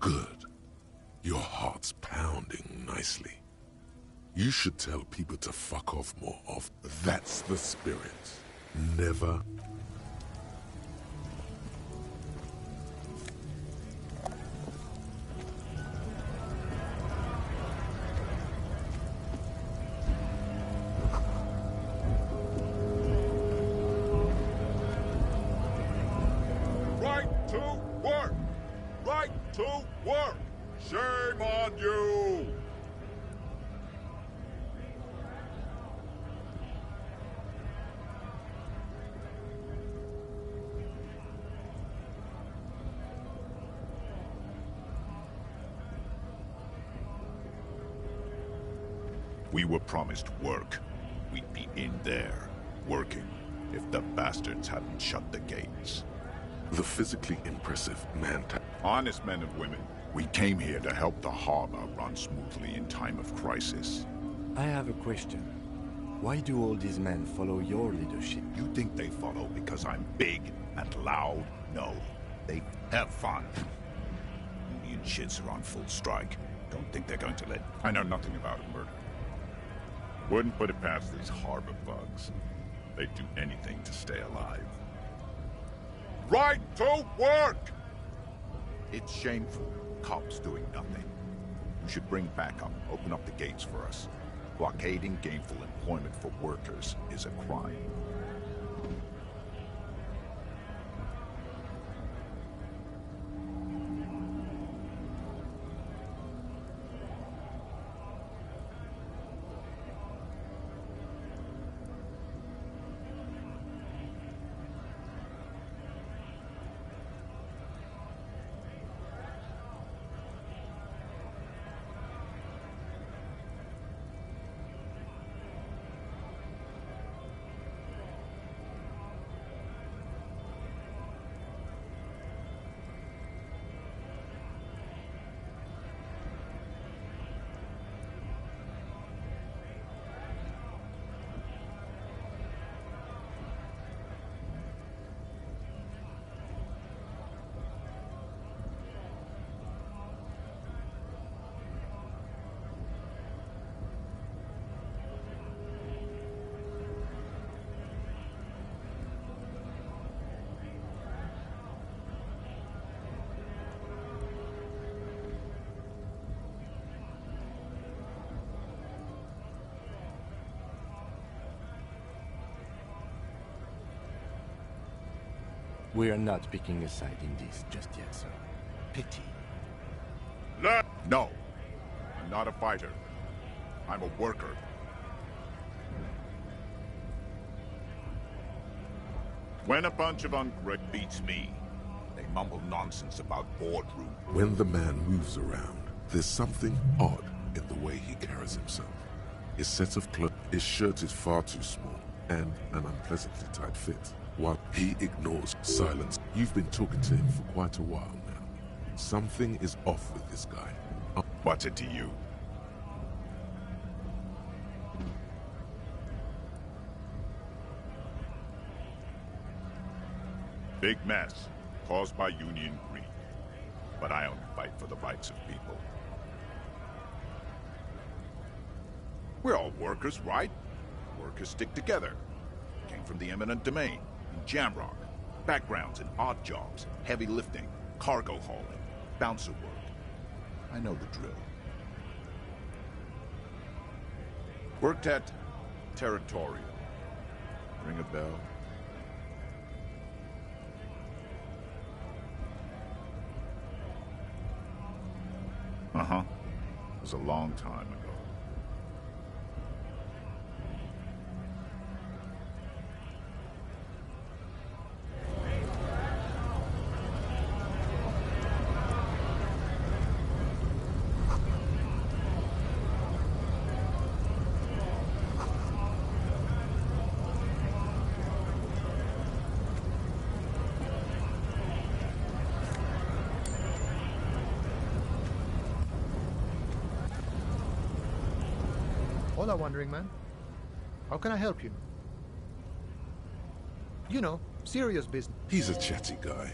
Good. Your heart's pounding nicely. You should tell people to fuck off more often. That's the spirit. Never. Right to work! Right to work! Shame on you! We were promised work. We'd be in there, working, if the bastards hadn't shut the gates. The physically impressive man. Honest men and women, we came here to help the harbor run smoothly in time of crisis. I have a question. Why do all these men follow your leadership? You think they follow because I'm big and loud? No. They have fun. Union shits are on full strike. Don't think they're going to let... I know nothing about a murder. Wouldn't put it past these harbor bugs. They'd do anything to stay alive. Right to work! It's shameful. Cops doing nothing. You should bring backup. Open up the gates for us. Blockading gainful employment for workers is a crime. We are not picking a side in this just yet, sir. Pity. No. I'm not a fighter. I'm a worker. When a bunch of ungrat beats me, they mumble nonsense about boardroom. When the man moves around, there's something odd in the way he carries himself. His set of clothes, his shirt is far too small, and an unpleasantly tight fit. While he ignores silence, you've been talking to him for quite a while now. Something is off with this guy. What's it to you? Big mess, caused by union greed. But I only fight for the rights of people. We're all workers, right? Workers stick together. Came from the eminent domain, in Jamrock. Backgrounds in odd jobs, heavy lifting, cargo hauling, bouncer work. I know the drill. Worked at Territorial. Ring a bell? Uh-huh. It was a long time ago. Hola, Wandering Man. How can I help you? You know, serious business. He's a chatty guy.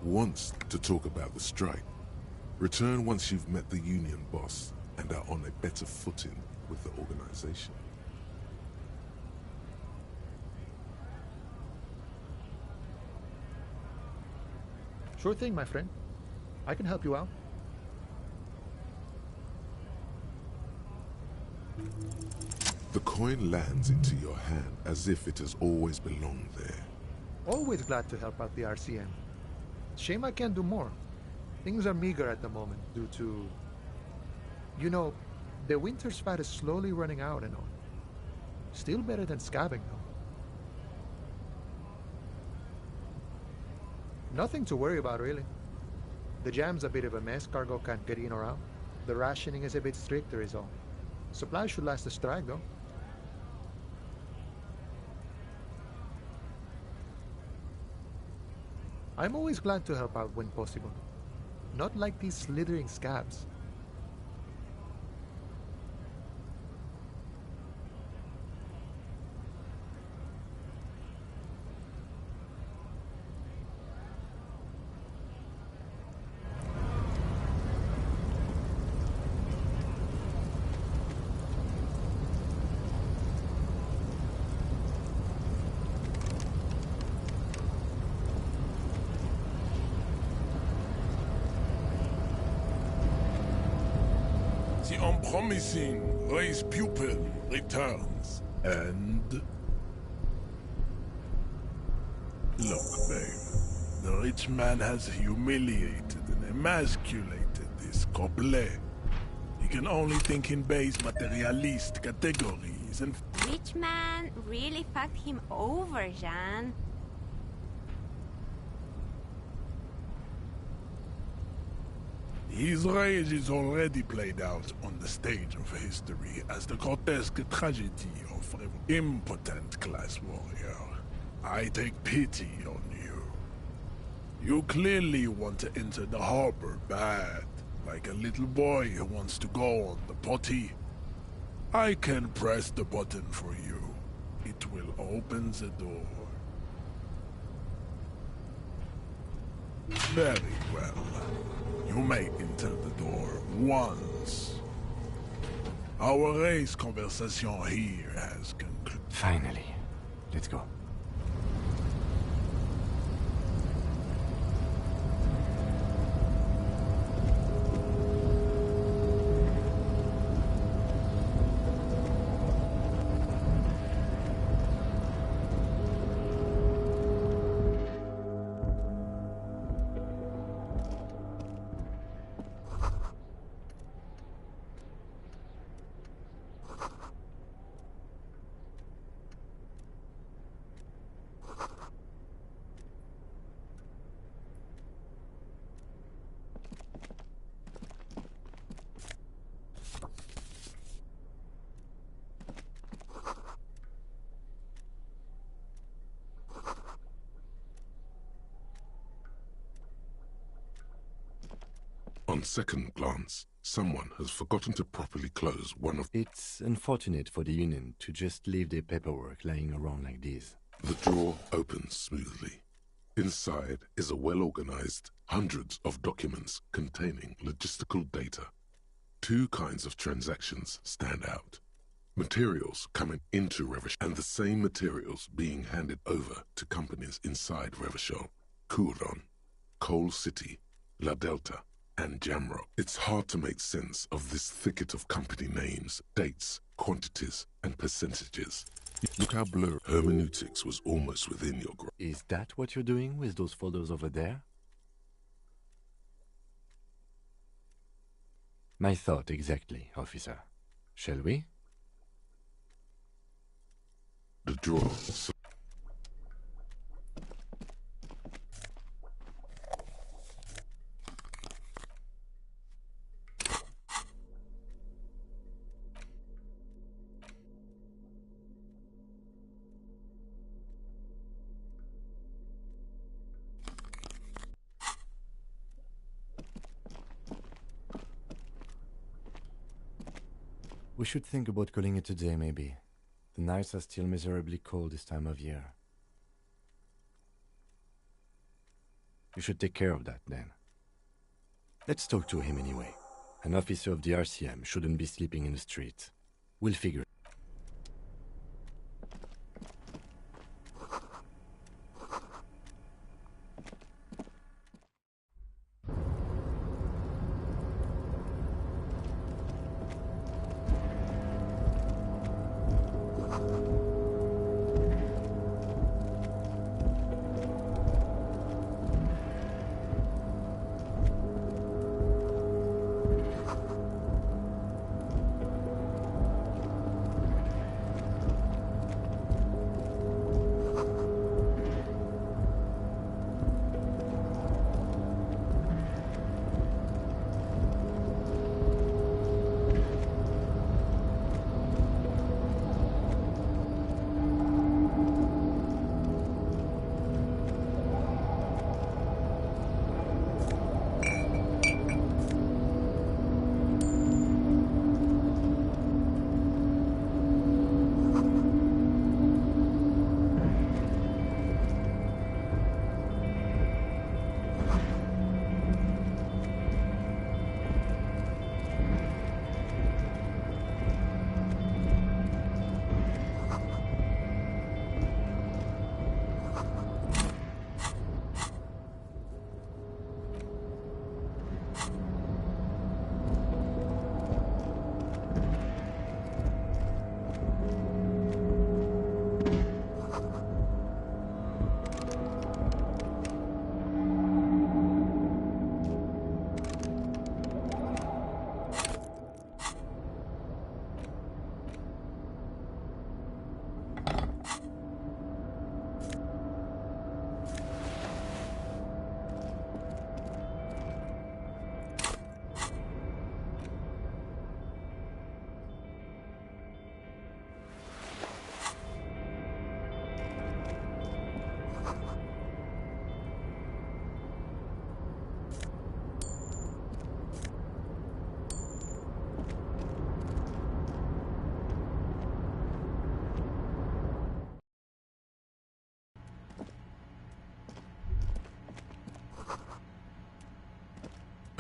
Wants to talk about the strike. Return once you've met the Union boss and are on a better footing with the organization. Sure thing, my friend. I can help you out. The coin lands into your hand as if it has always belonged there. Always glad to help out the RCM. Shame I can't do more. Things are meager at the moment due to... You know, the winter's fat is slowly running out and all. Still better than scabbing, though. Nothing to worry about, really. The jam's a bit of a mess, cargo can't get in or out. The rationing is a bit stricter is all. Supplies should last the strike, though. I'm always glad to help out when possible. Not like these slithering scabs. The unpromising race pupil returns. And? Look, babe. The rich man has humiliated and emasculated this Goblet. He can only think in base materialist categories and... Rich man really fucked him over, Jean. His rage is already played out on the stage of history as the grotesque tragedy of an impotent class warrior. I take pity on you. You clearly want to enter the harbor bad, like a little boy who wants to go on the potty. I can press the button for you. It will open the door. Very well. You may enter the door once. Our race conversation here has concluded. Finally. Let's go. On second glance, someone has forgotten to properly close one of... It's unfortunate for the Union to just leave their paperwork lying around like this. The drawer opens smoothly. Inside is a well-organized hundreds of documents containing logistical data. Two kinds of transactions stand out. Materials coming into Revachol and the same materials being handed over to companies inside Revachol. Couron, Coal City, La Delta, and Jamrock. It's hard to make sense of this thicket of company names, dates, quantities, and percentages. Look how blurry. Hermeneutics was almost within your grasp. Is that what you're doing with those photos over there? My thought exactly, officer. Shall we? The drawer. We should think about calling it a day, maybe. The nights are still miserably cold this time of year. You should take care of that, then. Let's talk to him anyway. An officer of the RCM shouldn't be sleeping in the streets. We'll figure it.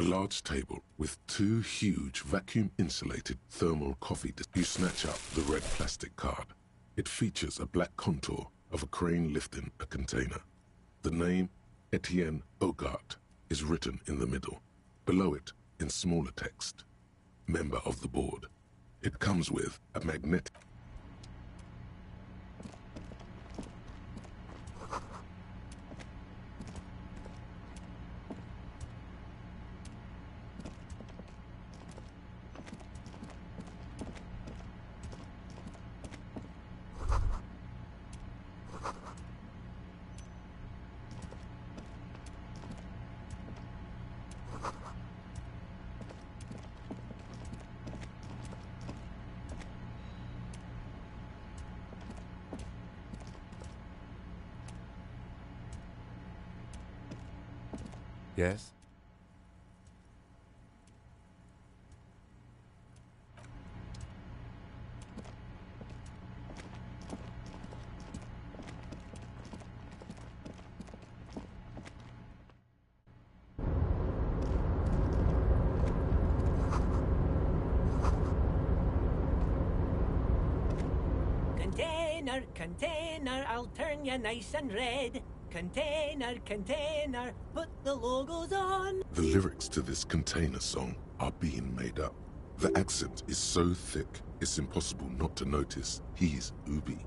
A large table with two huge vacuum-insulated thermal coffee discs. You snatch up the red plastic card. It features a black contour of a crane lifting a container. The name, Etienne Hogarth, is written in the middle. Below it, in smaller text, member of the board. It comes with a magnetic... Yes? Container, container, I'll turn you nice and red. Container, container, put the logos on. The lyrics to this container song are being made up. The accent is so thick, it's impossible not to notice he's Ubi,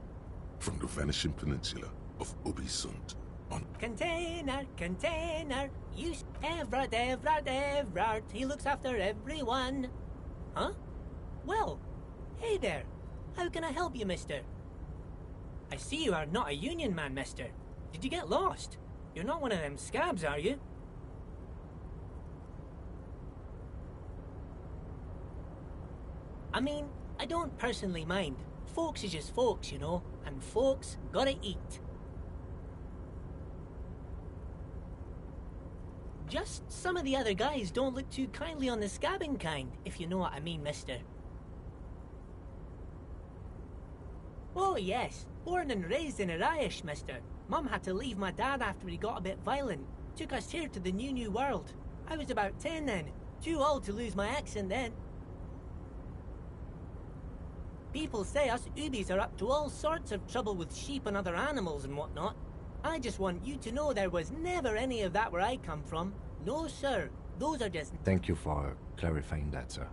from the vanishing peninsula of Ubisund on... Container, container, use Everard, Everard, Everard. He looks after everyone. Huh? Well, hey there. How can I help you, mister? I see you are not a union man, mister. Did you get lost? You're not one of them scabs, are you? I mean, I don't personally mind. Folks is just folks, you know, and folks gotta eat. Just some of the other guys don't look too kindly on the scabbing kind, if you know what I mean, mister. Oh yes, born and raised in Arish, mister. Mum had to leave my dad after he got a bit violent. Took us here to the new world. I was about 10 then. Too old to lose my accent then. People say us Ubis are up to all sorts of trouble with sheep and other animals and whatnot. I just want you to know there was never any of that where I come from. No, sir. Those are just... Thank you for clarifying that, sir.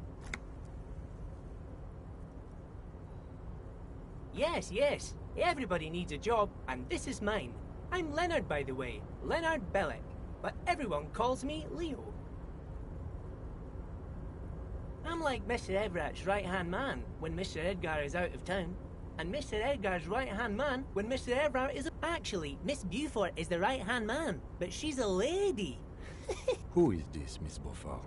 Yes, yes. Everybody needs a job, and this is mine. I'm Leonard, by the way. Leonard Bellick. But everyone calls me Leo. I'm like Mr. Everett's right-hand man when Mr. Edgar is out of town. And Mr. Edgar's right-hand man when Mr. Everett is... Actually, Miss Beaufort is the right-hand man, but she's a lady. Who is this, Miss Beaufort?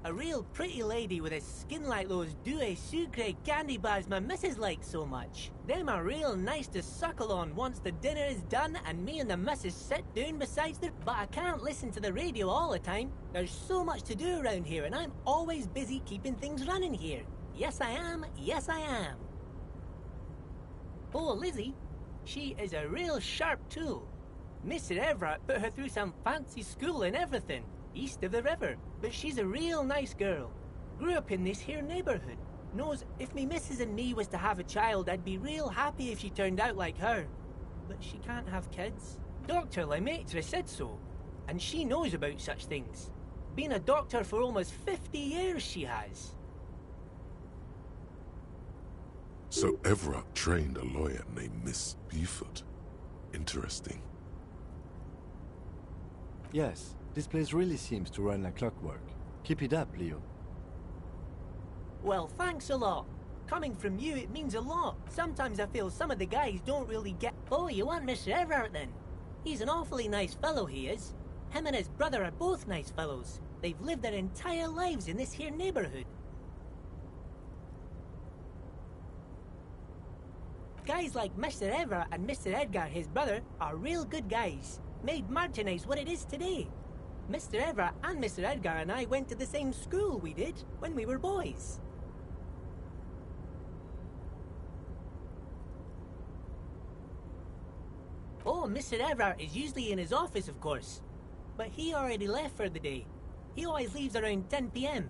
A real pretty lady with a skin like those Douai Sucre candy bars my missus likes so much. Them are real nice to suckle on once the dinner is done and me and the missus sit down beside the... But I can't listen to the radio all the time. There's so much to do around here and I'm always busy keeping things running here. Yes I am, yes I am. Oh, Lizzie, she is a real sharp tool. Mr. Everett put her through some fancy school and everything, east of the river, but she's a real nice girl. Grew up in this here neighbourhood. Knows if me missus and me was to have a child, I'd be real happy if she turned out like her. But she can't have kids. Dr. Lemaitre said so, and she knows about such things. Been a doctor for almost 50 years, she has. So Everett trained a lawyer named Miss Beaufort. Interesting. Yes, this place really seems to run like clockwork. Keep it up, Leo. Well, thanks a lot. Coming from you, it means a lot. Sometimes I feel some of the guys don't really get... Oh, you want Mr. Everett then? He's an awfully nice fellow, he is. Him and his brother are both nice fellows. They've lived their entire lives in this here neighbourhood. Guys like Mr. Everett and Mr. Edgar, his brother, are real good guys. Made Martinez what it is today. Mr. Everett and Mr. Edgar and I went to the same school we did when we were boys. Oh, Mr. Everett is usually in his office, of course. But he already left for the day. He always leaves around 10 p.m.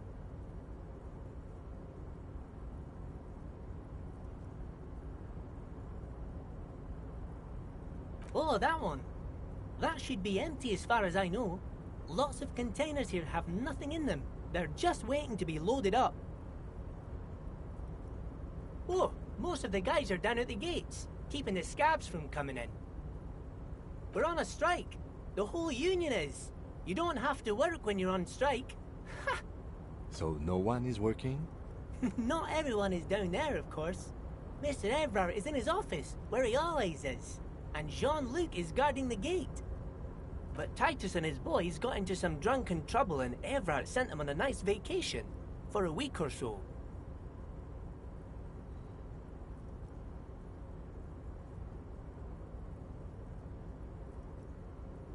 Oh, that one. That should be empty as far as I know. Lots of containers here have nothing in them. They're just waiting to be loaded up. Oh, most of the guys are down at the gates, keeping the scabs from coming in. We're on a strike. The whole union is. You don't have to work when you're on strike. Ha! So no one is working? Not everyone is down there, of course. Mr. Everard is in his office, where he always is. And Jean-Luc is guarding the gate. But Titus and his boys got into some drunken trouble and Everard sent them on a nice vacation. For a week or so.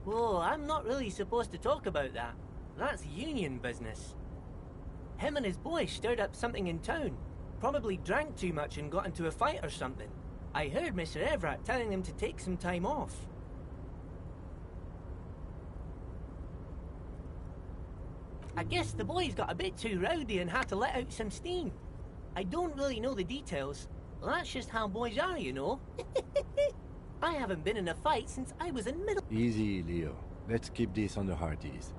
Oh, I'm not really supposed to talk about that. That's union business. Him and his boys stirred up something in town. Probably drank too much and got into a fight or something. I heard Mr. Everett telling them to take some time off. I guess the boys got a bit too rowdy and had to let out some steam. I don't really know the details. That's just how boys are, you know. I haven't been in a fight since I was in middle... Easy, Leo. Let's keep this on the hard ease.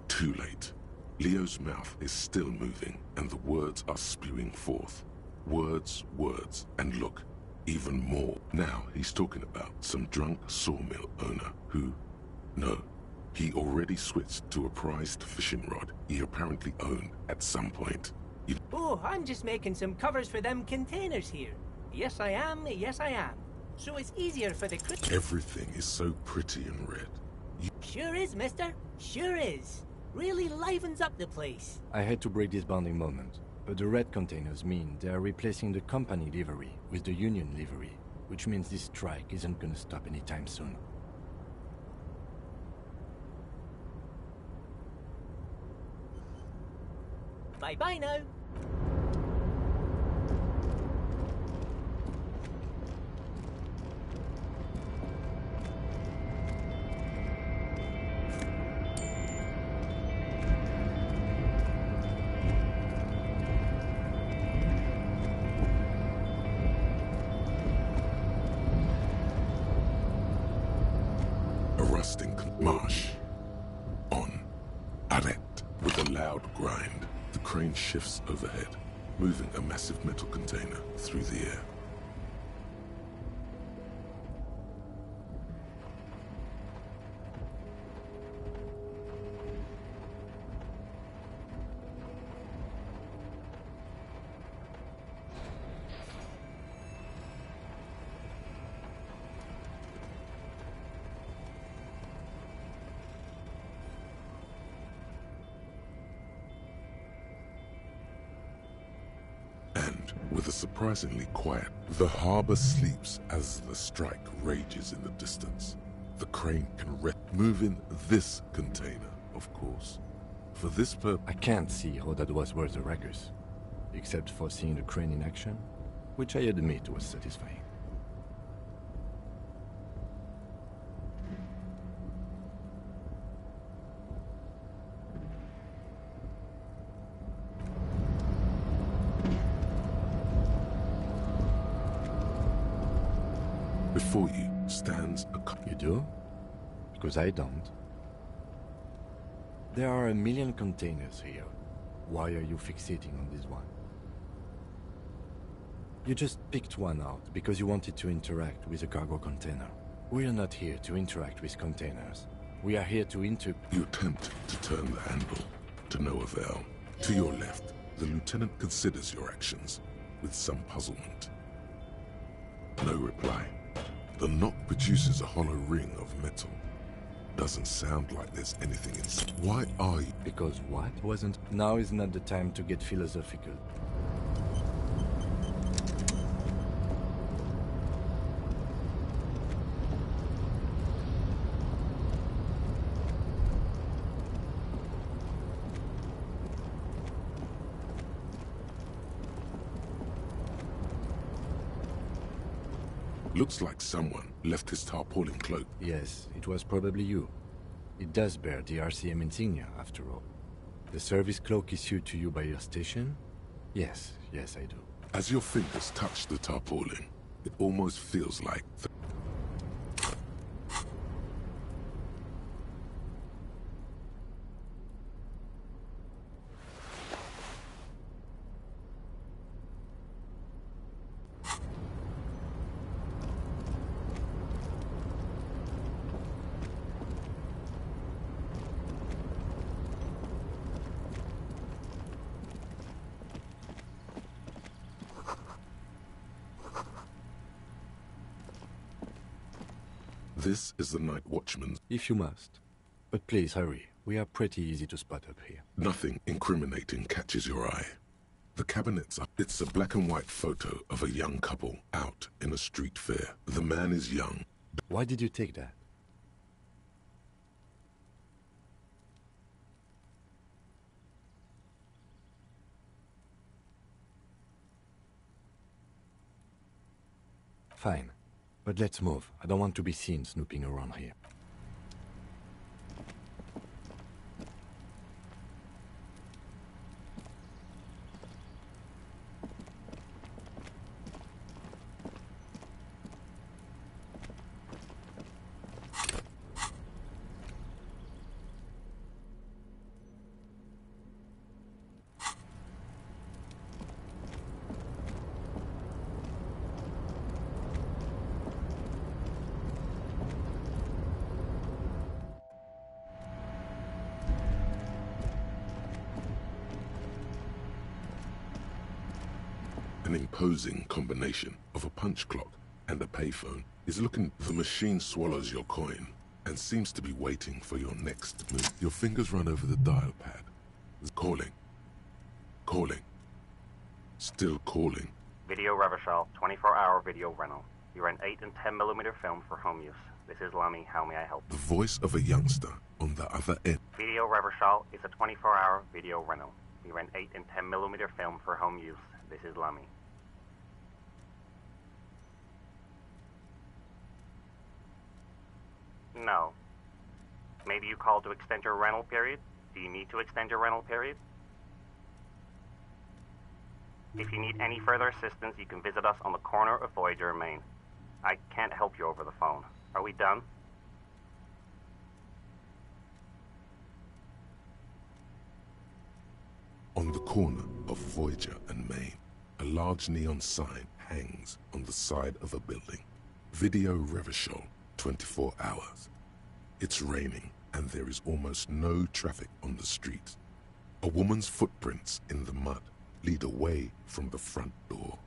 Too late. Leo's mouth is still moving, and the words are spewing forth. Words, words, and look, even more. Now he's talking about some drunk sawmill owner who... No, he already switched to a prized fishing rod he apparently owned at some point. Oh, I'm just making some covers for them containers here. Yes, I am. Yes, I am. So it's easier for the... Everything is so pretty and red. Sure is, mister. Sure is. Really livens up the place. I had to break this bonding moment, but the red containers mean they are replacing the company livery with the union livery, which means this strike isn't gonna stop anytime soon. Bye-bye now. rusting marsh. On. Arrête. With a loud grind, the crane shifts overhead, moving a massive metal container through the air. With a surprisingly quiet, the harbor sleeps as the strike rages in the distance. The crane can move in this container, of course. For this purpose, I can't see how that was worth the wreckers, except for seeing the crane in action, which I admit was satisfying. Before you stands a... You do? Because I don't. There are a million containers here. Why are you fixating on this one? You just picked one out because you wanted to interact with a cargo container. We are not here to interact with containers. We are here to You attempt to turn the handle, to no avail. To your left, the lieutenant considers your actions with some puzzlement. No reply. The knock produces a hollow ring of metal. Doesn't sound like there's anything inside. Why are you? Because what? Wasn't... Now is not the time to get philosophical. Looks like someone left his tarpaulin cloak. Yes, it was probably you. It does bear the RCM insignia, after all. The service cloak issued to you by your station? Yes, I do. As your fingers touch the tarpaulin, it almost feels like... This is the night watchman's... If you must. But please hurry. We are pretty easy to spot up here. Nothing incriminating catches your eye. The cabinets are... It's a black and white photo of a young couple out in a street fair. The man is young. Why did you take that? Fine. But let's move. I don't want to be seen snooping around here. An imposing combination of a punch clock and a payphone is looking... The machine swallows your coin and seems to be waiting for your next move. Your fingers run over the dial pad. Calling. Calling. Still calling. Video Revachol, 24-hour video rental. You rent 8 and 10mm film for home use. This is Lummy. How may I help? The voice of a youngster on the other end. Video Revachol is a 24-hour video rental. We rent 8 and 10mm film for home use. This is Lummy. No. Maybe you called to extend your rental period? Do you need to extend your rental period? If you need any further assistance, you can visit us on the corner of Voyager and Main. I can't help you over the phone. Are we done? On the corner of Voyager and Main, a large neon sign hangs on the side of a building. Video Revachol, 24 hours. It's raining and there is almost no traffic on the street. A woman's footprints in the mud lead away from the front door.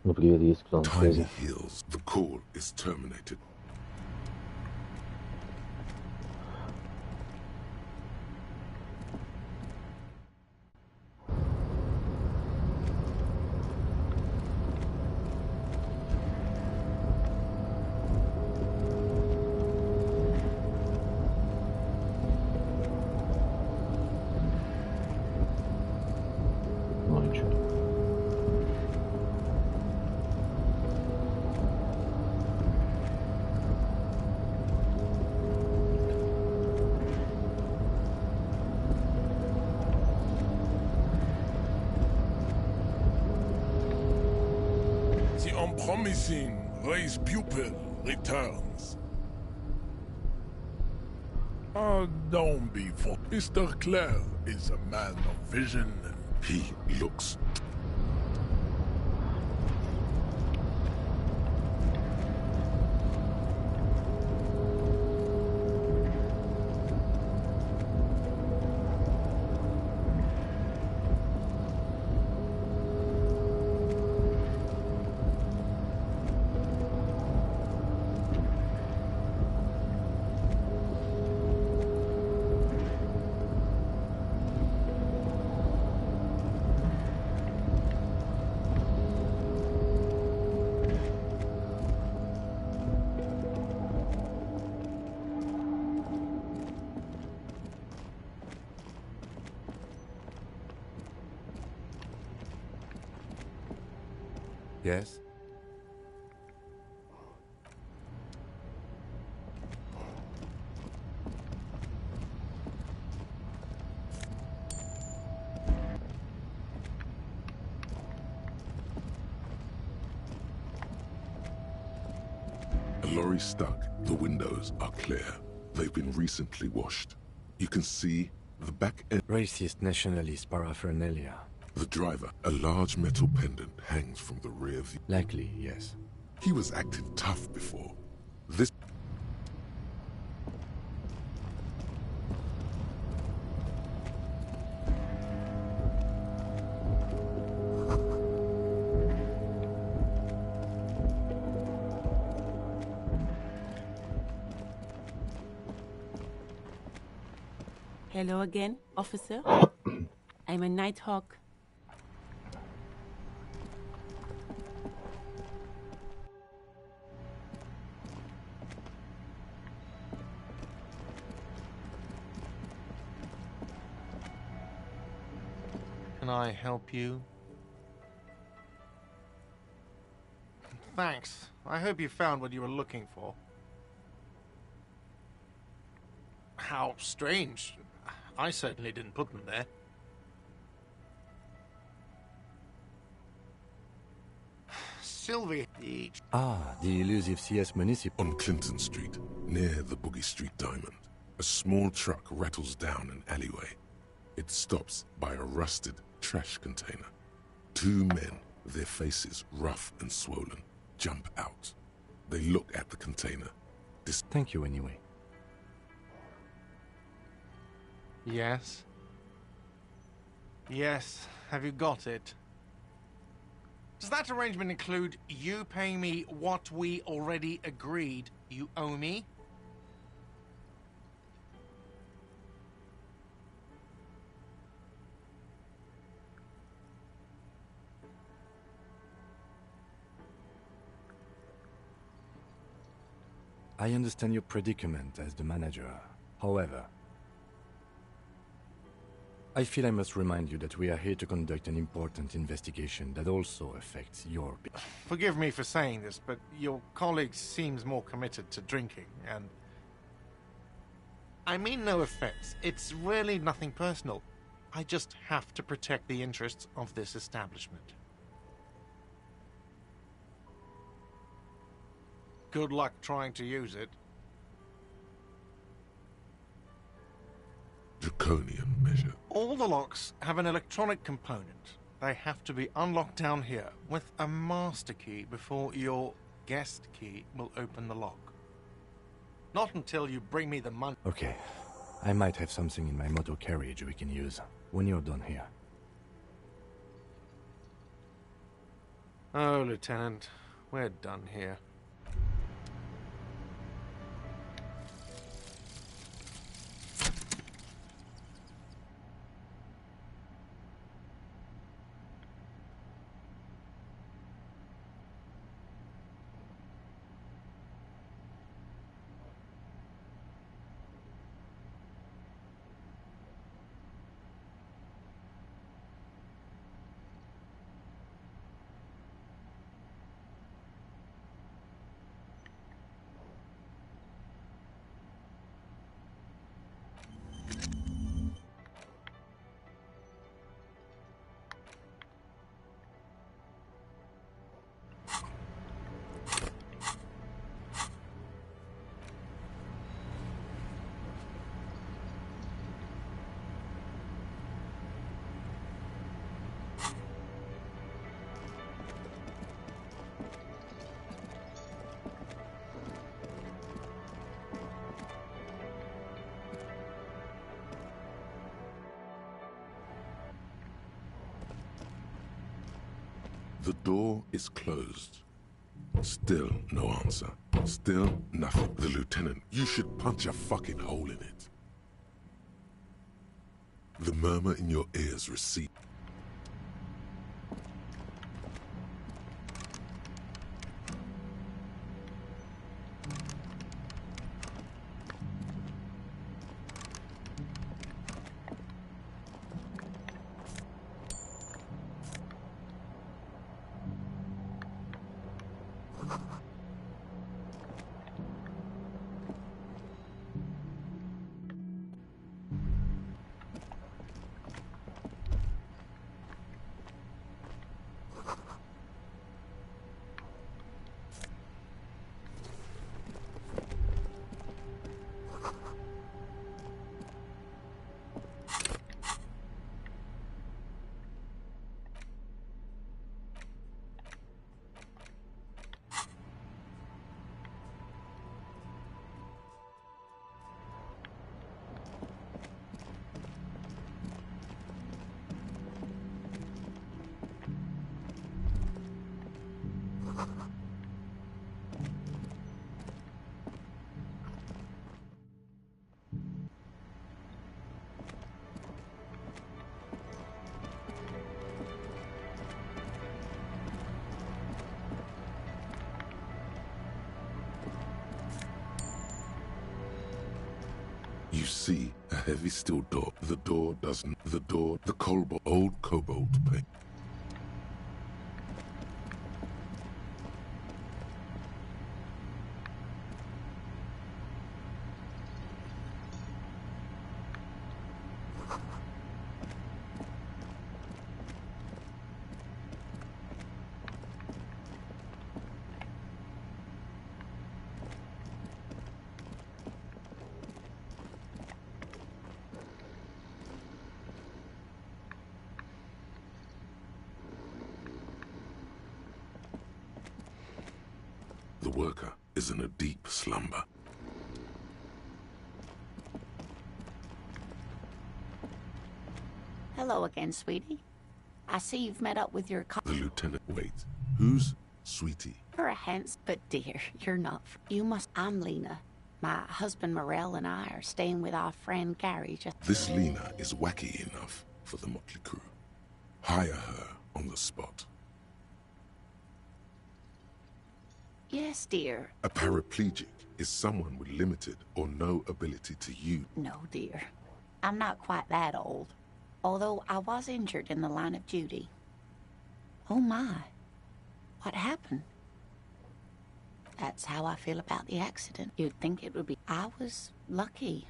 No priori esclano Tiny heals. The call is terminated. The unpromising race pupil returns. Don't be for Mr. Clare is a man of vision. He looks. Yes? A lorry stuck. The windows are clear. They've been recently washed. You can see the back end. Racist nationalist paraphernalia. The driver, a large metal pendant hangs from the rear view. Likely, yes. He was acting tough before. This. Hello again, officer. I'm a Nighthawk. Can I help you? Thanks. I hope you found what you were looking for. How strange. I certainly didn't put them there. Sylvie. The elusive CS Municipal. On Clinton Street, near the Boogie Street Diamond, a small truck rattles down an alleyway. It stops by a rusted trash container. Two men, their faces rough and swollen, jump out. They look at the container. Thank you anyway. Yes? Yes. Have you got it? Does that arrangement include you paying me what we already agreed you owe me? I understand your predicament as the manager. However, I feel I must remind you that we are here to conduct an important investigation that also affects your... Forgive me for saying this, but your colleague seems more committed to drinking, and... I mean no offense. It's really nothing personal. I just have to protect the interests of this establishment. Good luck trying to use it. Draconian measure. All the locks have an electronic component. They have to be unlocked down here with a master key before your guest key will open the lock. Not until you bring me the money. Okay. I might have something in my motor carriage we can use when you're done here. Oh, Lieutenant, we're done here. The door is closed. Still no answer. Still nothing. The lieutenant, you should punch a fucking hole in it. The murmur in your ears recedes. You see a heavy steel door. The door doesn't. The door. The old cobalt paint. The worker is in a deep slumber. Hello again, sweetie. I see you've met up with your The lieutenant. Wait, who's Sweetie? You're a handsome, but dear, you're not. I'm Lena. My husband Morel and I are staying with our friend Gary. This Lena is wacky enough for the motley crew. Hire her on the spot. Yes, dear. A paraplegic is someone with limited or no ability to use. No, dear. I'm not quite that old. Although I was injured in the line of duty. Oh my. What happened? That's how I feel about the accident. You'd think it would be. I was lucky.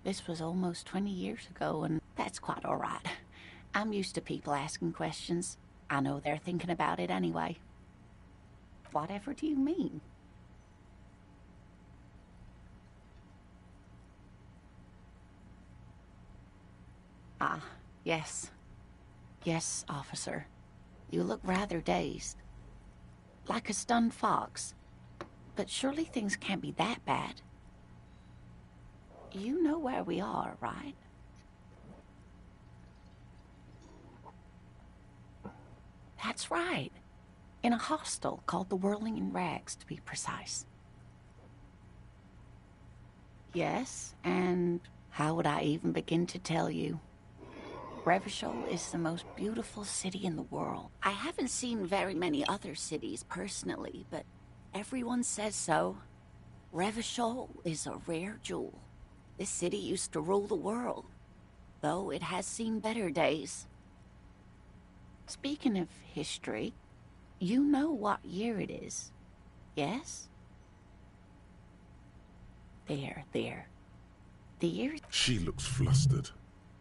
This was almost 20 years ago, and that's quite all right. I'm used to people asking questions. I know they're thinking about it anyway. Whatever do you mean? Ah, yes. Yes, officer. You look rather dazed. Like a stunned fox. But surely things can't be that bad. You know where we are, right? That's right. In a hostel called the Whirling in Rags, to be precise. Yes, and how would I even begin to tell you? Revachol is the most beautiful city in the world. I haven't seen very many other cities personally, but everyone says so. Revachol is a rare jewel. This city used to rule the world, though it has seen better days. Speaking of history, you know what year it is, yes? There. The year... She looks flustered.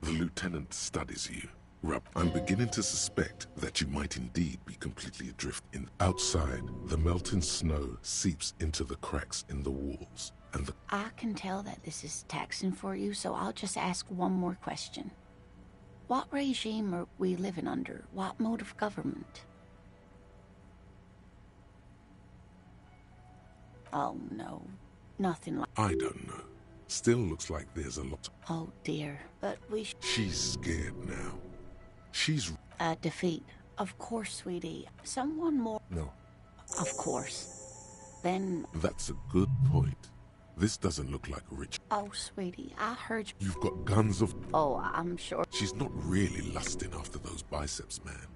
The lieutenant studies you. Rub, I'm beginning to suspect that you might indeed be completely adrift. Outside, the melting snow seeps into the cracks in the walls, and the... I can tell that this is taxing for you, so I'll just ask one more question. What regime are we living under? What mode of government? Oh, no. Nothing like... I don't know. Still looks like there's a lot. Oh, dear. But we... She's scared now. She's... defeat. Of course, sweetie. Someone more... No. Of course. Then... That's a good point. This doesn't look like rich. Oh, sweetie, I heard... You've got guns of... Oh, I'm sure... She's not really lusting after those biceps, man.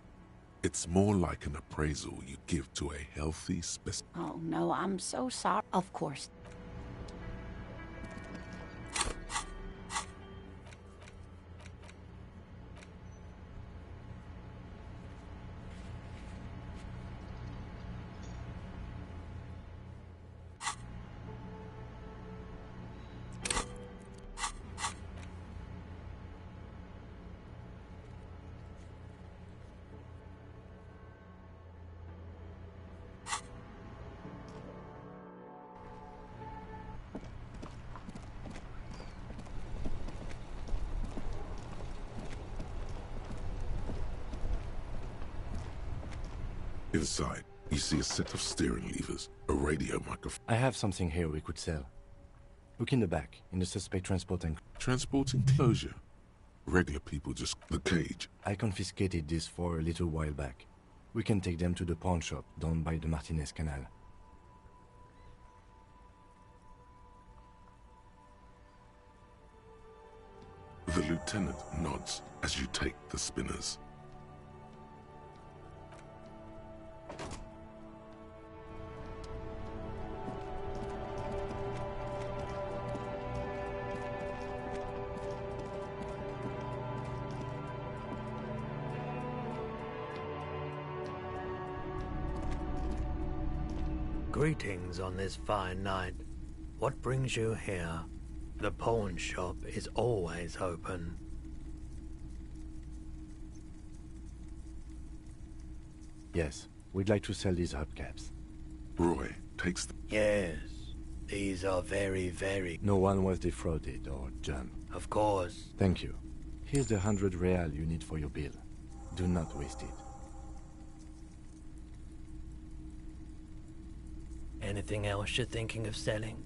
It's more like an appraisal you give to a healthy specimen. Oh, no, I'm so sorry. Of course. Inside, you see a set of steering levers, a radio microphone. I have something here we could sell. Look in the back, in the suspect transport and... Transport enclosure. Regular people just... The cage. I confiscated this for a little while back. We can take them to the pawn shop down by the Martinez Canal. The lieutenant nods as you take the spinners. Greetings on this fine night. What brings you here? The pawn shop is always open. Yes, we'd like to sell these hubcaps. Roy takes the... Yes, these are very... No one was defrauded or jumped. Of course. Thank you. Here's the 100 real you need for your bill. Do not waste it. Anything else you're thinking of selling?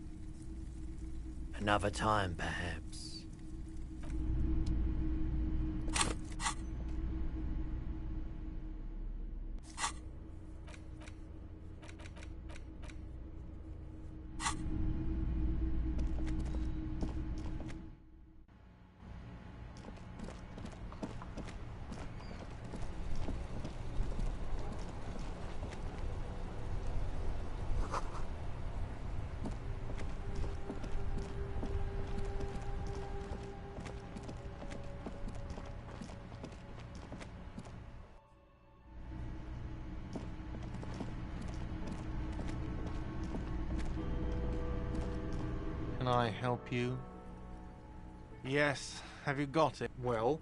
Another time, perhaps. Can I help you? Yes. Have you got it? Well?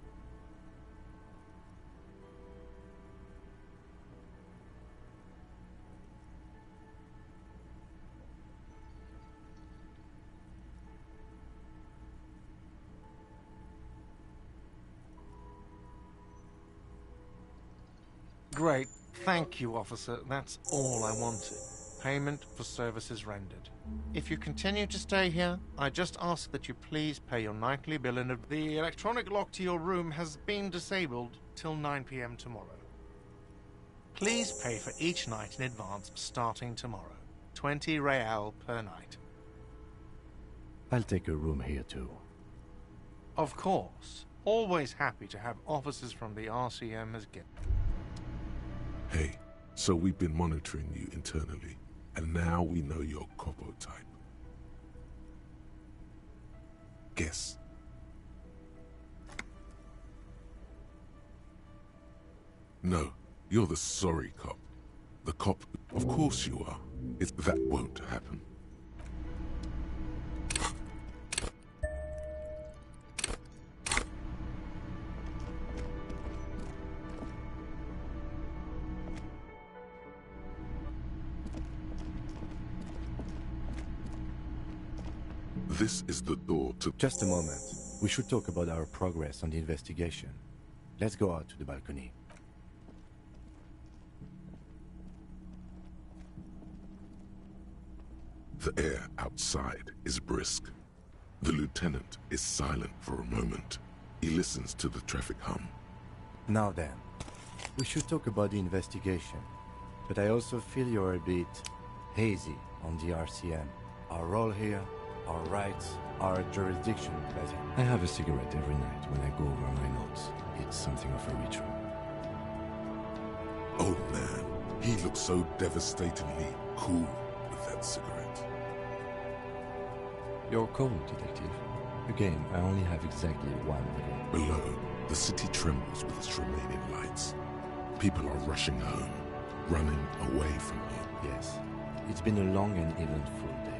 Great. Thank you, officer. That's all I wanted. Payment for services rendered. If you continue to stay here, I just ask that you please pay your nightly bill in the electronic lock to your room has been disabled till 9 p.m. tomorrow. Please pay for each night in advance starting tomorrow. 20 real per night. I'll take a room here too. Of course. Always happy to have officers from the RCM as guests. Hey, so we've been monitoring you internally, and now we know your Copo type. Guess. No, you're the sorry cop. The cop, of course you are. That won't happen. This is the door to... Just a moment. We should talk about our progress on the investigation. Let's go out to the balcony. The air outside is brisk. The lieutenant is silent for a moment. He listens to the traffic hum. Now then, we should talk about the investigation. But I also feel you're a bit hazy on the RCM. Our role here, our rights, our jurisdiction, Basil. I have a cigarette every night when I go over my notes. It's something of a ritual. Oh man, he looks so devastatingly cool with that cigarette. You're cold, Detective. Again, I only have exactly one minute. Below, the city trembles with its remaining lights. People are rushing home, running away from you. Yes, it's been a long and eventful day.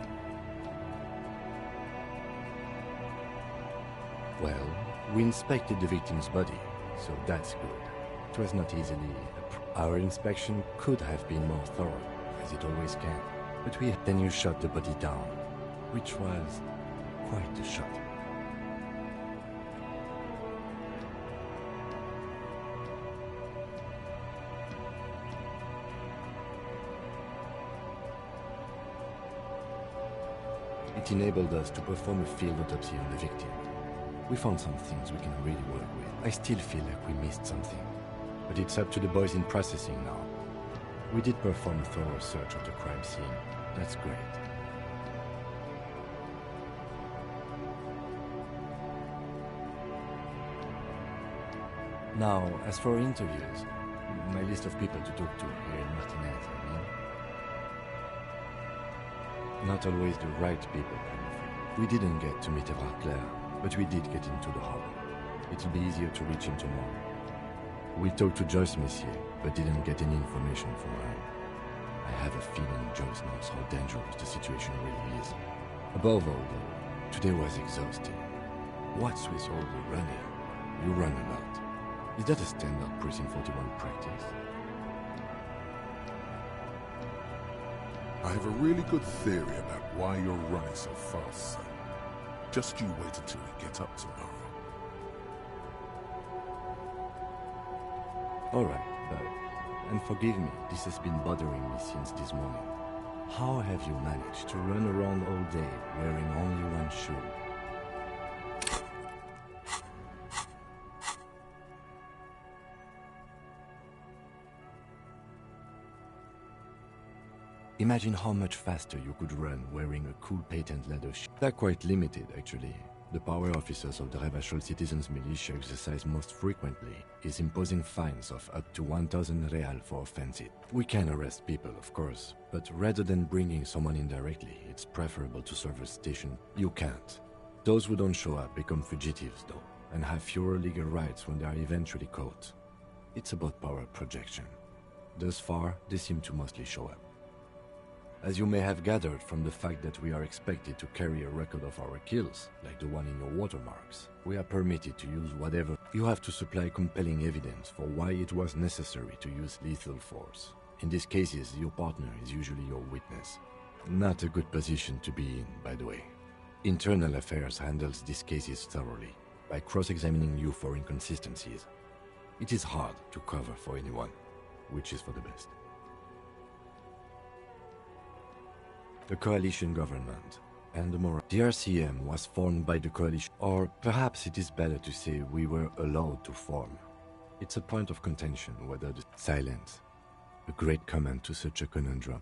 Well, we inspected the victim's body, so that's good. It was not easily... Our inspection could have been more thorough, as it always can. But then you shot the body down, which was quite a shot. It enabled us to perform a field autopsy on the victim. We found some things we can really work with. I still feel like we missed something, but it's up to the boys in processing now. We did perform a thorough search of the crime scene. That's great. Now, as for interviews, my list of people to talk to here in Martinez, I mean. Not always the right people, I'm afraid. We didn't get to meet Evrard Claire, but we did get into the hall. It'll be easier to reach him tomorrow. We talked to Joyce Messier, but didn't get any information from her. I have a feeling Joyce knows how dangerous the situation really is. Above all, though, today was exhausting. What's with all the running? You run a lot. Is that a standard Precinct 41 practice? I have a really good theory about why you're running so fast, son. Just you wait until we get up tomorrow. Alright, but... And forgive me, this has been bothering me since this morning. How have you managed to run around all day wearing only one shoe? Imagine how much faster you could run wearing a cool patent leather shoe. They're quite limited, actually. The power officers of the Revachol Citizens Militia exercise most frequently is imposing fines of up to 1,000 real for offenses. We can arrest people, of course, but rather than bringing someone in directly, it's preferable to serve a station. You can't. Those who don't show up become fugitives, though, and have fewer legal rights when they are eventually caught. It's about power projection. Thus far, they seem to mostly show up. As you may have gathered from the fact that we are expected to carry a record of our kills, like the one in your watermarks, we are permitted to use whatever. You have to supply compelling evidence for why it was necessary to use lethal force. In these cases, your partner is usually your witness. Not a good position to be in, by the way. Internal Affairs handles these cases thoroughly, by cross-examining you for inconsistencies. It is hard to cover for anyone, which is for the best. The coalition government and the RCM was formed by the coalition, or perhaps it is better to say we were allowed to form. It's a point of contention whether the silence. A great comment to such a conundrum.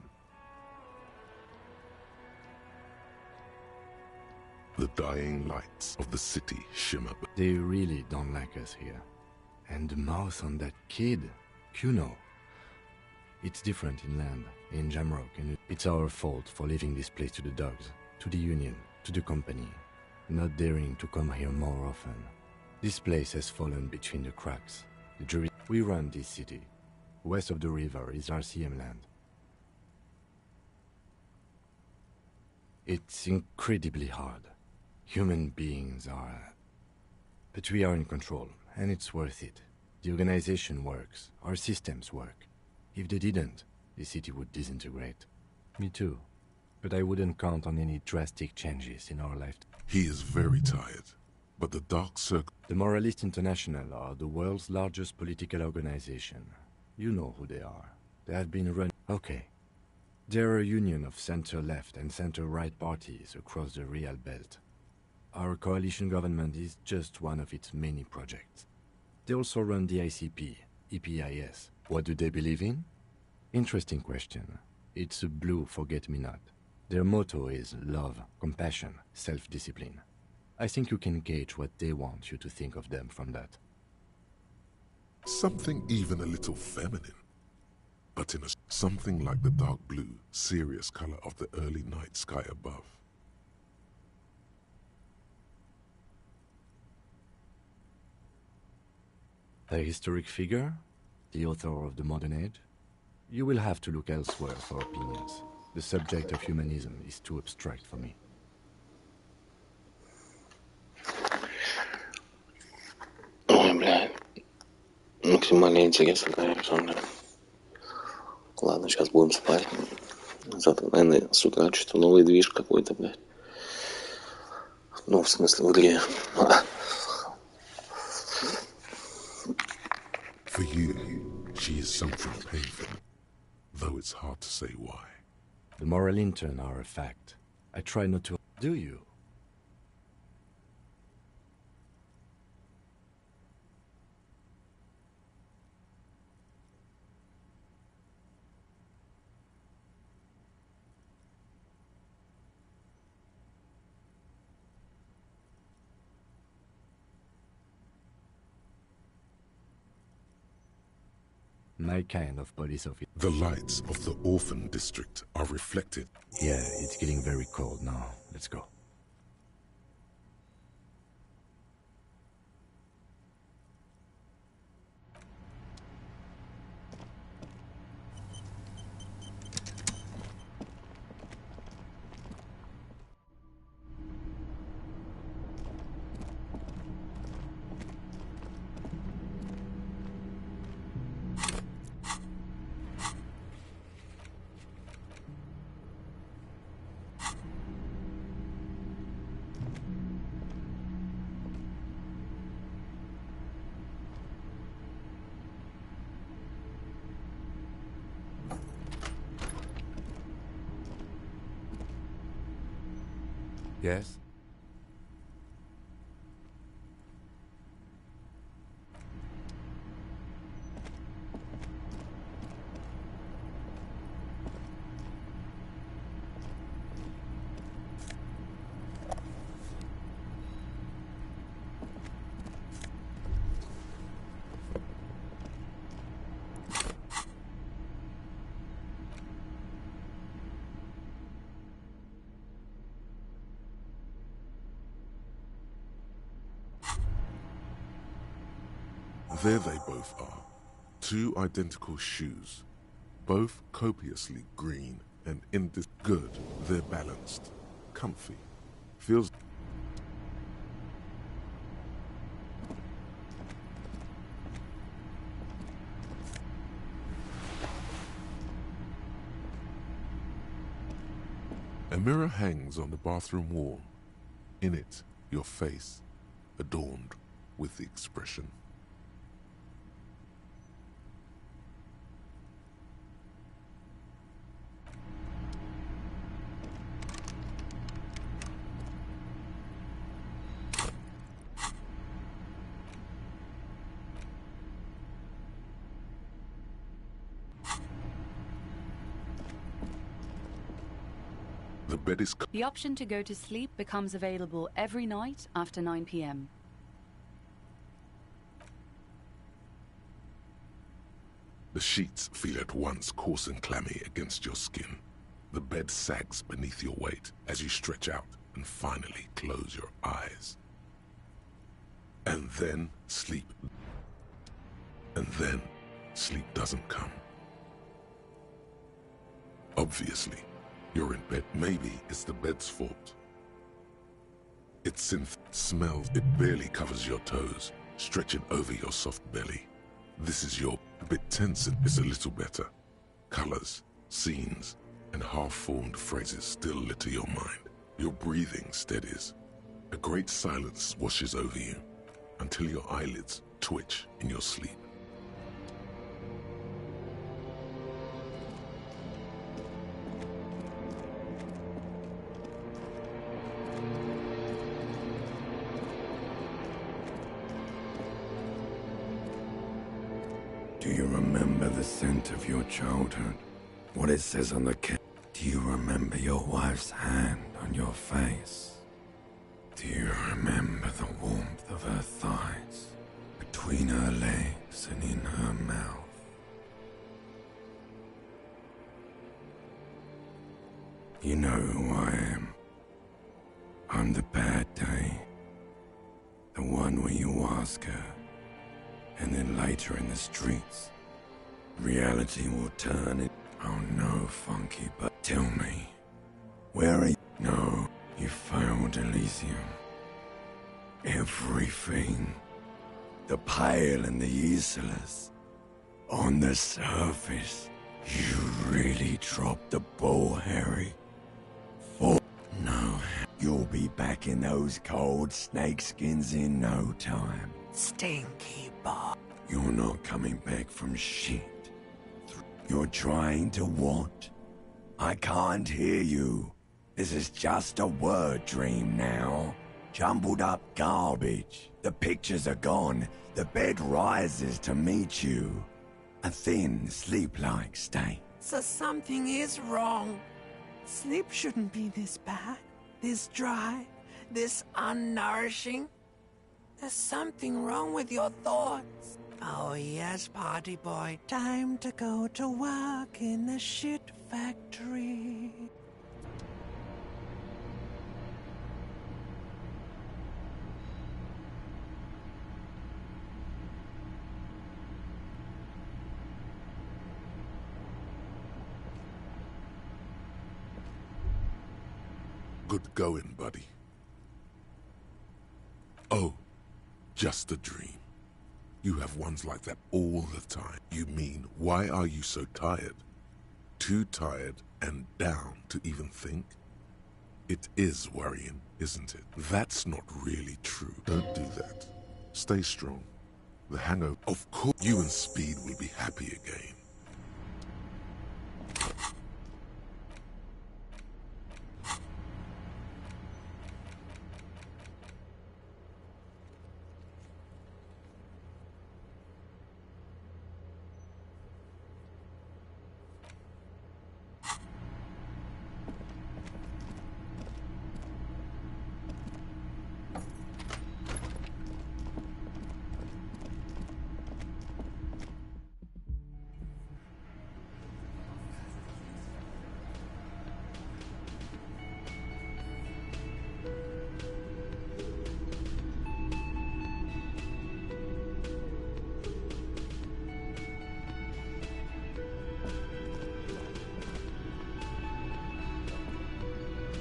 The dying lights of the city shimmer. They really don't like us here. And the mouth on that kid, Kuno. It's different inland, in Jamrock, and it's our fault for leaving this place to the dogs, to the Union, to the company, not daring to come here more often. This place has fallen between the cracks. We run this city. West of the river is RCM land. It's incredibly hard. Human beings are... But we are in control, and it's worth it. The organization works, our systems work. If they didn't, the city would disintegrate. Me too. But I wouldn't count on any drastic changes in our life. He is very tired, but the Dark Circle... The Moralists International are the world's largest political organization. You know who they are. They have been run... Okay. They're a union of center-left and center-right parties across the Real Belt. Our coalition government is just one of its many projects. They also run the ICP, EPIS. What do they believe in? Interesting question. It's a blue forget-me-not. Their motto is love, compassion, self-discipline. I think you can gauge what they want you to think of them from that. Something even a little feminine. But in something like the dark blue, serious color of the early night sky above. A historic figure? The author of the modern age? You will have to look elsewhere for opinions. The subject of humanism is too abstract for me. Ой, бля. Максимально интересно, конечно, да. Ладно, сейчас будем спать. Завтра, наверное, с утра что-то новый движ какой-то, блядь. Ну, в смысле, в игре. For you, she is something painful, though it's hard to say why. The moral intern are a fact. I try not to... Do you? My kind of police officer. The lights of the orphan district are reflected. Yeah, it's getting very cold now. Let's go. Yes? There they both are. Two identical shoes. Both copiously green and good. They're balanced. Comfy. Feels... A mirror hangs on the bathroom wall. In it, your face, adorned with the expression. bed is... The option to go to sleep becomes available every night after 9 p.m. The sheets feel at once coarse and clammy against your skin. The bed sags beneath your weight as you stretch out and finally close your eyes. And then sleep. And then sleep doesn't come. Obviously, you're in bed. Maybe it's the bed's fault. It smells. It barely covers your toes, stretching over your soft belly. This is your bit tense and is a little better. Colors, scenes, and half-formed phrases still litter your mind. Your breathing steadies. A great silence washes over you until your eyelids twitch in your sleep. Do you remember the scent of your childhood? What it says on the kit? Do you remember your wife's hand on your face? Do you remember the warmth of her thighs, between her legs and in her mouth? You know who I am. I'm the bad day. The one where you ask her, and then later in the streets, reality will turn it. Oh no, Funky, but tell me, where are you? No, you failed Elysium. Everything. The pale and the useless. On the surface, you really dropped the ball, Harry. No, you'll be back in those cold snakeskins in no time. Stinky Bob. You're not coming back from shit. You're trying to what? I can't hear you. This is just a word dream now. Jumbled up garbage. The pictures are gone. The bed rises to meet you. A thin, sleep-like state. So something is wrong. Sleep shouldn't be this bad, this dry, this unnourishing. There's something wrong with your thoughts. Oh yes, party boy. Time to go to work in the shit factory. Good going, buddy. Oh, just a dream. You have ones like that all the time. You mean, why are you so tired? Too tired and down to even think? It is worrying, isn't it? That's not really true. Don't do that. Stay strong. The hangover, of course, you and Speed will be happy again.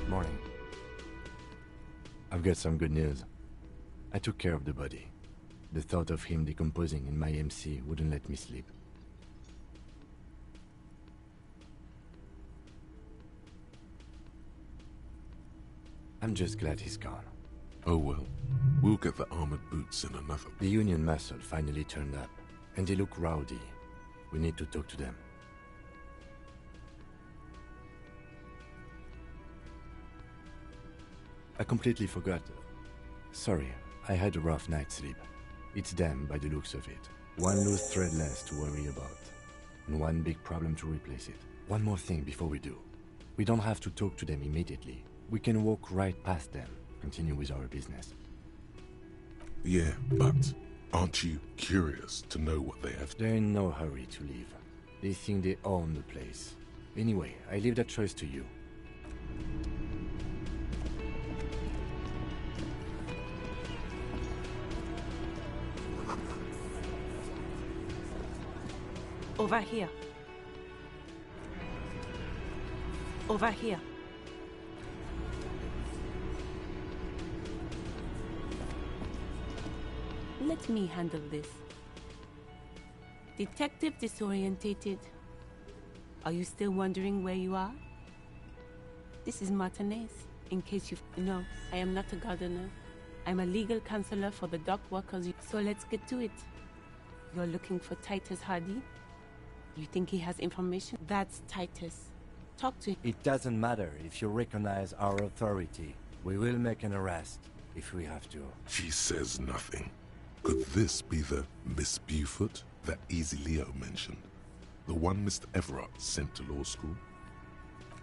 Morning. I've got some good news. I took care of the body. The thought of him decomposing in my MC wouldn't let me sleep. I'm just glad he's gone. Oh well, we'll get the armored boots in another. The Union muscle finally turned up, and they look rowdy. We need to talk to them. I completely forgot. Sorry, I had a rough night's sleep. It's them by the looks of it. One loose thread less to worry about, and one big problem to replace it. One more thing before we do. We don't have to talk to them immediately. We can walk right past them, continue with our business. Yeah, but aren't you curious to know what they have? They're in no hurry to leave. They think they own the place. Anyway, I leave that choice to you. Over here. Over here. Let me handle this. Detective disorientated. Are you still wondering where you are? This is Martinez, in case you... No, I am not a gardener. I'm a legal counselor for the dock workers. So let's get to it. You're looking for Titus Hardy? You think he has information? That's Titus. Talk to him. It doesn't matter if you recognize our authority. We will make an arrest, if we have to. She says nothing. Could this be the Miss Beaufort that Easy Leo mentioned? The one Mr. Everett sent to law school?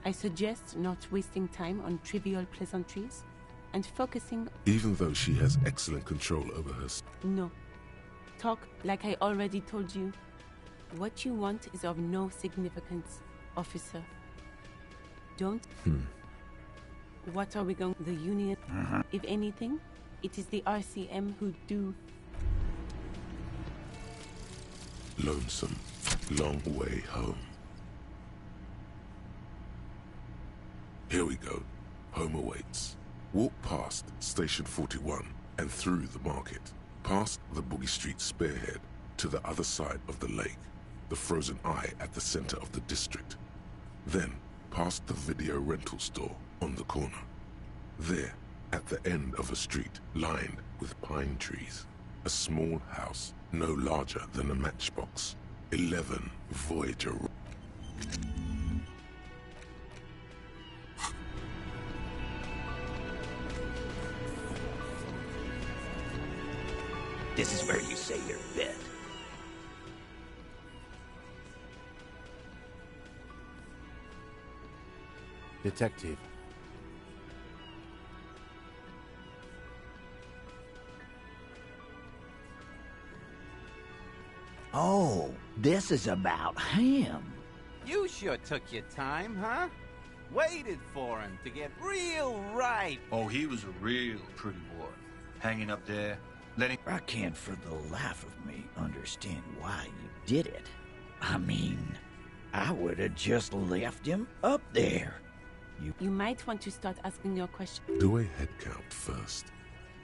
I suggest not wasting time on trivial pleasantries and focusing... Even though she has excellent control over her... No. Talk like I already told you. What you want is of no significance, officer. Don't... What are we going... The Union? If anything, it is the RCM who do... Lonesome, long way home. Here we go. Home awaits. Walk past Station 41 and through the market, past the Boogie Street spearhead to the other side of the lake, the frozen eye at the center of the district. Then, past the video rental store on the corner. There, at the end of a street lined with pine trees, a small house no larger than a matchbox. 11 Voyager. This is where you say your bit. Detective. Oh, this is about him. You sure took your time, huh? Waited for him to get real right. Oh, he was a real pretty boy. Hanging up there, letting... I can't for the life of me understand why you did it. I mean, I would have just left him up there. You might want to start asking your question. Do a head count first.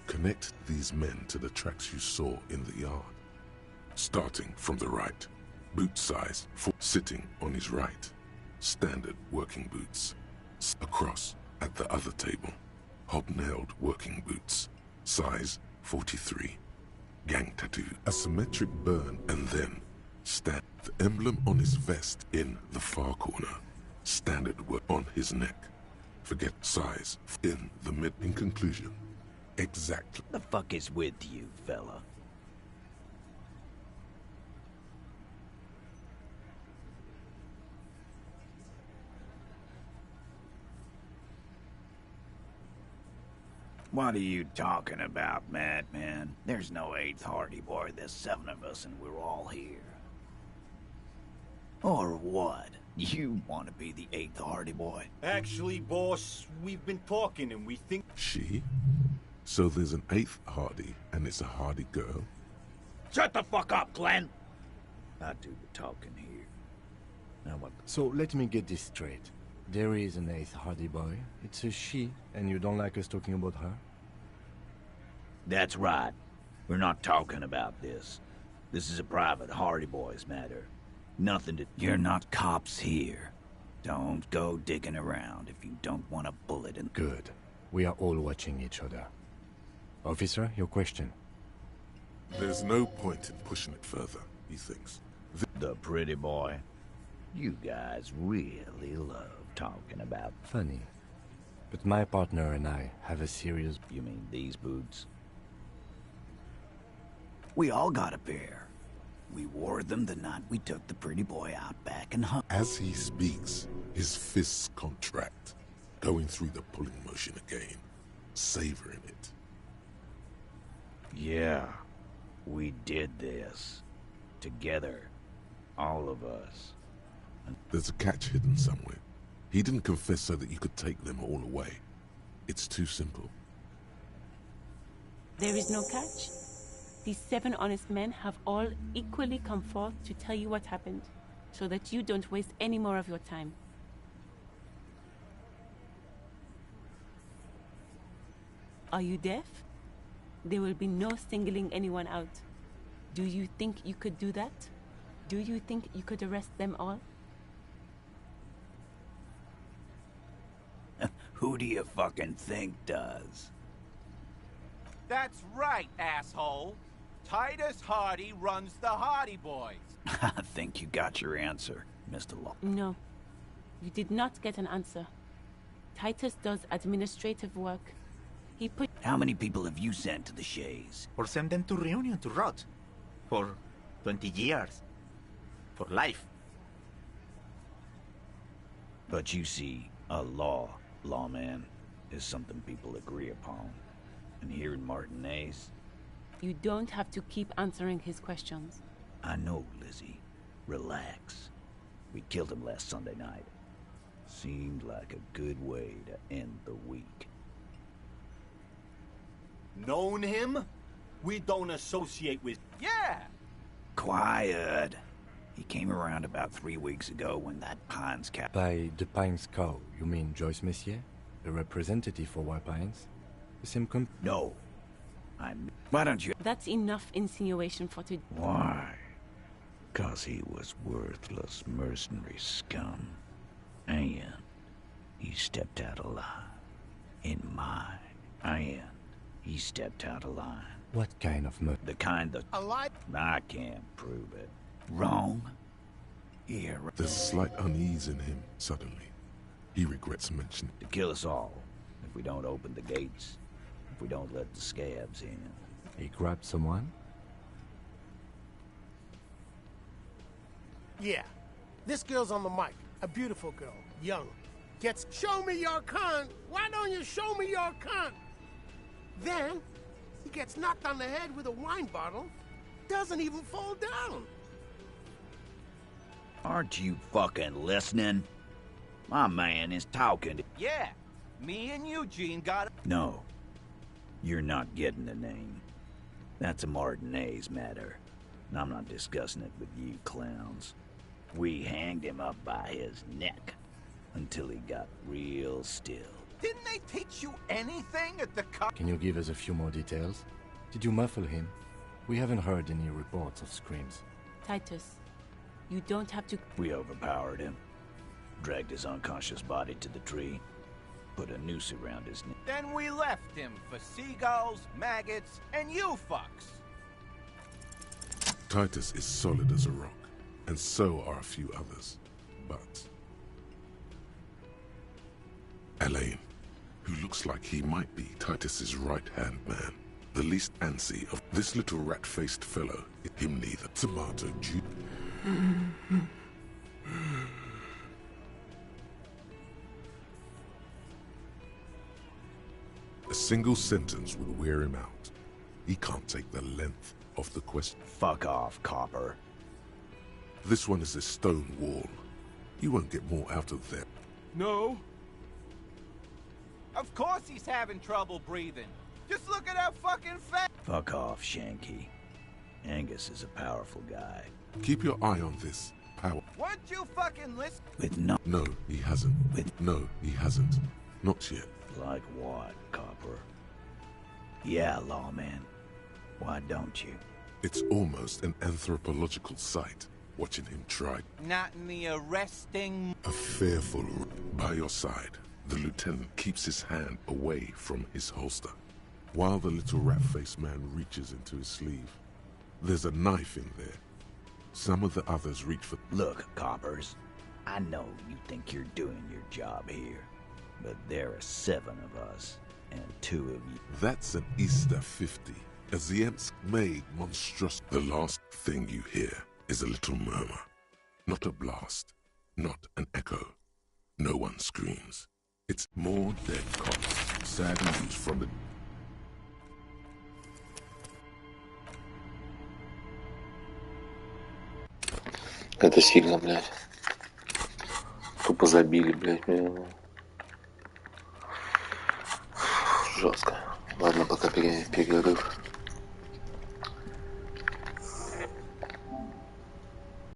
Connect these men to the tracks you saw in the yard. Starting from the right. Boot size, sitting on his right. Standard working boots. Across at the other table. Hobnailed working boots. Size 43. Gang tattoo. A symmetric burn and then stand. The emblem on his vest in the far corner. Standard work on his neck. Forget size in the mid. In conclusion. Exactly. The fuck is with you, fella? What are you talking about, madman? There's no 8th Hardy Boy, there's 7 of us and we're all here. Or what? You want to be the 8th Hardy Boy? Actually, boss, we've been talking and we think... She? So there's an 8th Hardy and it's a Hardy girl? Shut the fuck up, Glenn! I do the talking here. Now what? So let me get this straight. There is an 8th Hardy Boy. It's a she, and you don't like us talking about her? That's right. We're not talking about this. This is a private Hardy Boys matter. Nothing to... You're not cops here. Don't go digging around if you don't want a bullet in... Good. We are all watching each other. Officer, your question. There's no point in pushing it further, he thinks. The pretty boy. You guys really love talking about... Funny. But my partner and I have a serious... You mean these boots? We all got a pair. We wore them the night we took the pretty boy out back and hung. As he speaks, His fists contract, going through the pulling motion again, savoring it. Yeah, we did this. Together. All of us. There's a catch hidden somewhere. He didn't confess so that you could take them all away. It's too simple. There is no catch. These 7 honest men have all equally come forth to tell you what happened, so that you don't waste any more of your time. Are you deaf? There will be no singling anyone out. Do you think you could do that? Do you think you could arrest them all? Who do you fucking think does? That's right, asshole. Titus Hardy runs the Hardy Boys. I think you got your answer, Mr. Law. No, you did not get an answer. Titus does administrative work. He put... How many people have you sent to the Shays? Or send them to Reunion to rot. For 20 years. For life. But you see, a lawman, is something people agree upon. And here in Martinez... You don't have to keep answering his questions. I know, Lizzie. Relax. We killed him last Sunday night. Seemed like a good way to end the week. Known him? We don't associate with... Yeah! Quiet. He came around about 3 weeks ago when that Pines cap... By the Pines cow, you mean Joyce Messier? The representative for White Pines? The same No. Why don't you... That's enough insinuation for today. Why? 'Cause he was worthless mercenary scum. And he stepped out of line. In mine. And he stepped out of line. What kind of murder? The kind that... Alive? I can't prove it. Wrong? Yeah. There's slight unease in him, suddenly. He regrets mentioning... To kill us all, if we don't open the gates. If we don't let the scabs in. He grabbed someone? Yeah. This girl's on the mic. A beautiful girl. Young. Gets, show me your cunt! Why don't you show me your cunt? Then, he gets knocked on the head with a wine bottle. Doesn't even fall down. Aren't you fucking listening? My man is talking to... Yeah, me and Eugene got... No. You're not getting the name. That's a Martinez matter. And I'm not discussing it with you clowns. We hanged him up by his neck until he got real still. Didn't they teach you anything at the Can you give us a few more details? Did you muffle him? We haven't heard any reports of screams. Titus, you don't have to... We overpowered him. Dragged his unconscious body to the tree. Put a noose around his neck. Then we left him for seagulls, maggots, and you fucks. Titus is solid as a rock, and so are a few others. But... Elaine, who looks like he might be Titus's right-hand man, the least antsy of this little rat-faced fellow, him neither tomato juice. A single sentence would wear him out. He can't take the length of the question. Fuck off, copper. This one is a stone wall. You won't get more out of them. No. Of course he's having trouble breathing. Just look at how fucking fat... Fuck off, Shanky. Angus is a powerful guy. Keep your eye on this. Power. Weren't you fucking listen? With no... No, he hasn't. No, he hasn't. Not yet. Like what, copper? Yeah, lawman. Why don't you? It's almost an anthropological sight, watching him try. Not in the arresting... A fearful... By your side, the lieutenant keeps his hand away from his holster, while the little rat-faced man reaches into his sleeve. There's a knife in there. Some of the others reach for... Look, coppers. I know you think you're doing your job here, but there are 7 of us, and 2 of you... That's an Easter 50. As the Emps made monstrous... The last thing you hear is a little murmur. Not a blast. Not an echo. no one screams. It's more dead cops, sad news from the... Это сильно, блядь. Тупо забили, блядь, меня. Жестко. Ладно, пока перерыв.